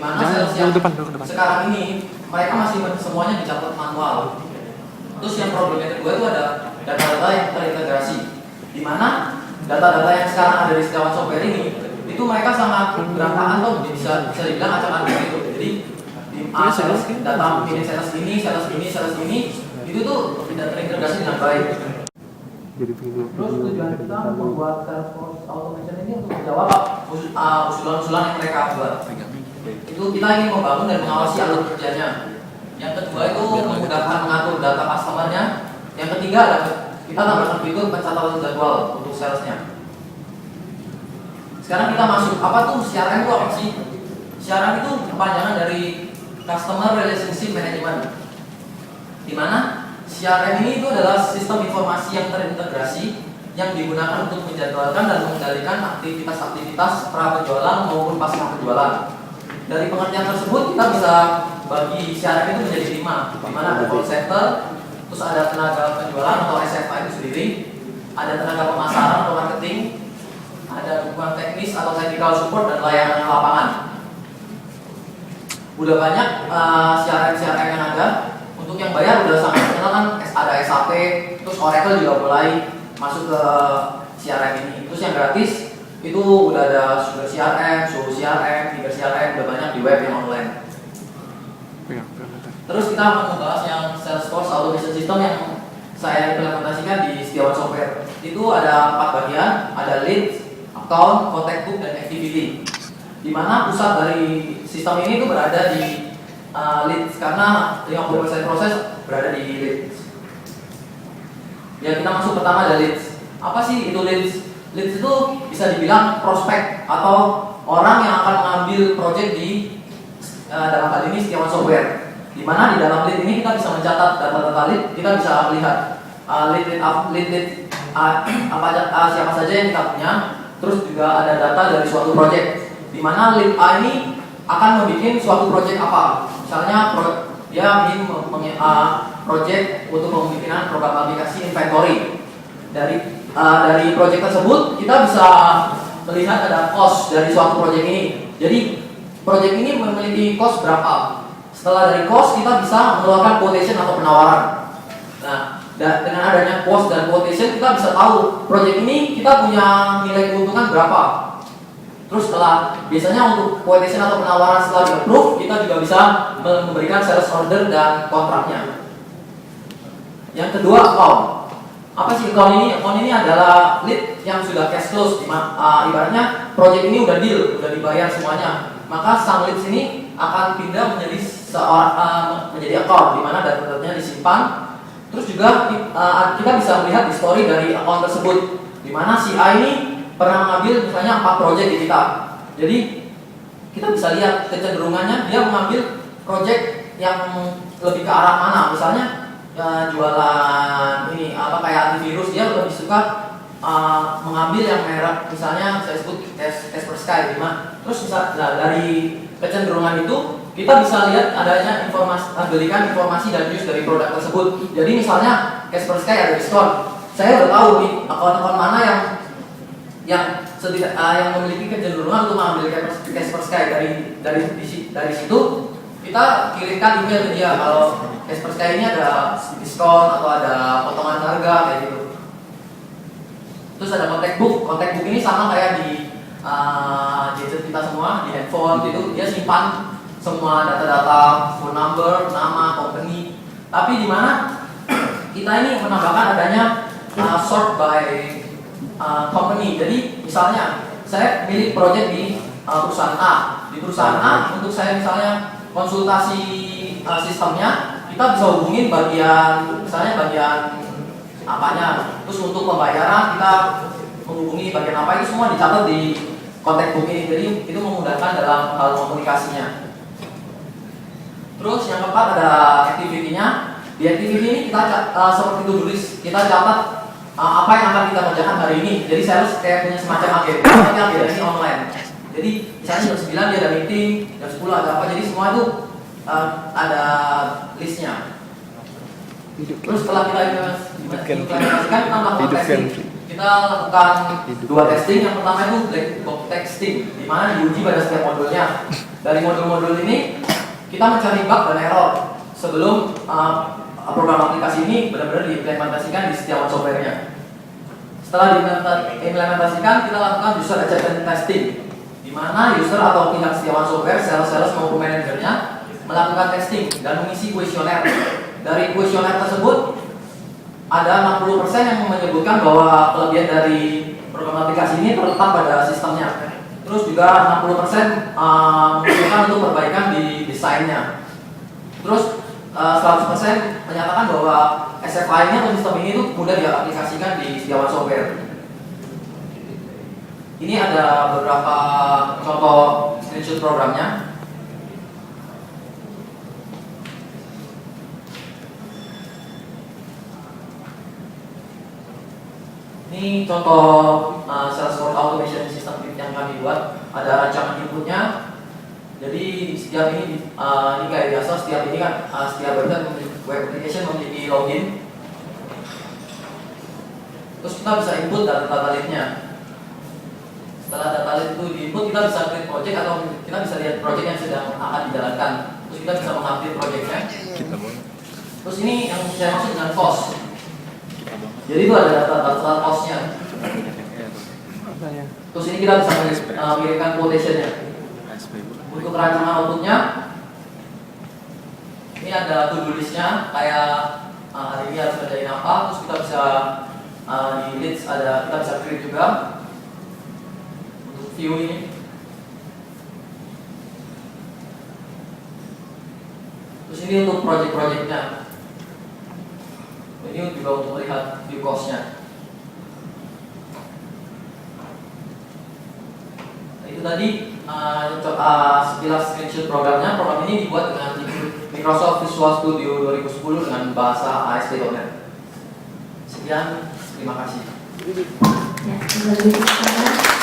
mana sales yang sekarang ini mereka masih semuanya dicatat manual. Terus yang problemnya kedua itu ada data-data yang terintegrasi, di mana data-data yang sekarang ada di setiawan software ini itu mereka sangat berantakan tuh, bisa dibilang acak-acak gitu. Jadi data ini sales ini itu tuh tidak terintegrasi dengan baik. Terus tujuan kita membuat Salesforce automation ini untuk menjawab usulan-usulan yang mereka buat. Itu kita ingin membangun dan mengawasi alur kerjanya. Yang kedua itu memudahkan mengatur data customer-nya. Yang ketiga adalah kita tambahkan fitur pencatatan jadwal untuk salesnya. Sekarang kita masuk, apa tuh CRM itu apa sih? CRM itu kepanjangan dari Customer Relationship Management, di mana CRM ini itu adalah sistem informasi yang terintegrasi yang digunakan untuk menjadwalkan dan mengendalikan aktivitas-aktivitas pra penjualan maupun pasca penjualan. Dari pengertian tersebut kita bisa bagi CRM itu menjadi 5, di mana ada call center, terus ada tenaga penjualan atau SFA itu sendiri, ada tenaga pemasaran atau marketing, ada dukungan teknis atau technical support, dan layanan lapangan. Udah banyak CRM yang ada. Untuk yang bayar udah sangat terkenal kan, ada SAP, terus Oracle juga mulai masuk ke CRM ini. Terus yang gratis itu udah ada Sugar CRM, Show CRM, Tiger CRM, udah banyak di web yang online. Terus kita akan membahas yang Salesforce Automation System yang saya implementasikan di Setiawan Software. Itu ada 4 bagian, ada lead, account, contact book, dan activity. Di mana pusat dari sistem ini itu berada di leads, karena 50% proses berada di leads. Ya, kita masuk pertama ada leads. Apa sih itu leads? Leads itu bisa dibilang prospek atau orang yang akan mengambil project di dalam hal ini Setiawan Software. Di mana di dalam lead ini kita bisa mencatat data-data lead, kita bisa melihat siapa saja yang kita punya. Terus juga ada data dari suatu project, di mana lead A ini akan membuat suatu project apa. Misalnya dia ingin project untuk pembikinan program aplikasi inventory. Dari project tersebut kita bisa melihat ada cost dari suatu project ini. Jadi project ini memiliki cost berapa. Setelah dari cost kita bisa mengeluarkan quotation atau penawaran. Nah, dengan adanya cost dan quotation kita bisa tahu project ini kita punya nilai keuntungan berapa. Terus biasanya untuk quotation atau penawaran setelah di-approve, kita juga bisa memberikan sales order dan kontraknya. Yang kedua, account. Apa sih account ini? Account ini adalah lead yang sudah cash close. Ibaratnya project ini udah deal, udah dibayar semuanya. Maka sang leads ini akan pindah menjadi account, di mana data-datanya disimpan. Terus juga kita bisa melihat history dari account tersebut, di mana si A ini pernah mengambil misalnya 4 project di kita. Jadi kita bisa lihat kecenderungannya dia mengambil project yang lebih ke arah mana. Misalnya jualan ini kayak antivirus, dia lebih suka mengambil yang merek, misalnya saya sebut Kasper Sky 5. Terus dari kecenderungan itu kita bisa lihat adanya berikan informasi dan news dari produk tersebut. Jadi misalnya Kasper Sky ada diskon, saya udah tahu nih akun-akun mana yang memiliki kecenderungan untuk mengambil Kasper Sky. Dari situ kita kirimkan email ke dia kalau Kasper Sky ini ada diskon atau ada potongan harga kayak gitu. Terus ada contact book. Contact book ini sama kayak di gadget kita semua, di handphone gitu. Dia simpan semua data-data, phone number, nama, company. Tapi di mana kita ini menambahkan adanya sort by company. Jadi misalnya saya milik project di perusahaan A. Di perusahaan A, untuk saya misalnya konsultasi sistemnya, kita bisa hubungin misalnya bagian apanya. Terus untuk pembayaran kita menghubungi bagian apa, itu semua dicatat di contact book ini. Jadi itu memudahkan dalam hal komunikasinya. Terus yang keempat ada activity-nya. Di activity ini kita seperti to-do list, kita catat apa yang akan kita kerjakan hari ini. Jadi saya harus kayak punya semacam agenda, tapi agenda ini online. Jadi misalnya jam 9 dia ada meeting, jam 10 ada apa, jadi semua itu ada listnya. Terus setelah kita implementasikan, kita melakukan testing. kita lakukan dua testing. Yang pertama itu black box testing, di mana diuji pada setiap modulnya. Dari modul-modul ini kita mencari bug dan error sebelum program aplikasi ini benar-benar diimplementasikan di setiap softwarenya. Setelah diimplementasikan, kita lakukan user acceptance testing, di mana user atau pihak setiawan software, sales maupun manajernya melakukan testing dan mengisi kuesioner. Dari kuesioner tersebut ada 60% yang menyebutkan bahwa kelebihan dari program aplikasi ini terletak pada sistemnya. Terus juga 60% menunjukkan untuk perbaikan di desainnya. Terus 100% menyatakan bahwa SFI-nya atau sistem ini itu mudah diaplikasikan di setiawan software. Ini ada beberapa contoh screenshot programnya. Ini contoh Salesforce Automation System yang kami buat. Ada rancangan inputnya. Jadi setiap ini kayak biasa, setiap ini kan setiap web application memiliki login. Terus kita bisa input data lead-nya. Setelah data lead itu diinput, kita bisa create project atau kita bisa lihat project yang sedang akan dijalankan. Terus kita bisa mengupdate projectnya. Terus ini yang saya maksud dengan cost. Jadi itu ada data cost-nya. Terus ini kita bisa mengirimkan quotation-nya. Untuk rancangan outputnya, ini ada to-do list-nya, kayak hari ini harus kerjain apa. Terus kita bisa di list kita bisa create juga untuk view ini. Terus ini untuk project-projectnya. Ini juga untuk melihat view cost-nya. Nah, itu tadi sekilas screenshot programnya. Program ini dibuat dengan Microsoft Visual Studio 2010 dengan bahasa ASP.NET. Sekian, terima kasih. Ya, terima kasih.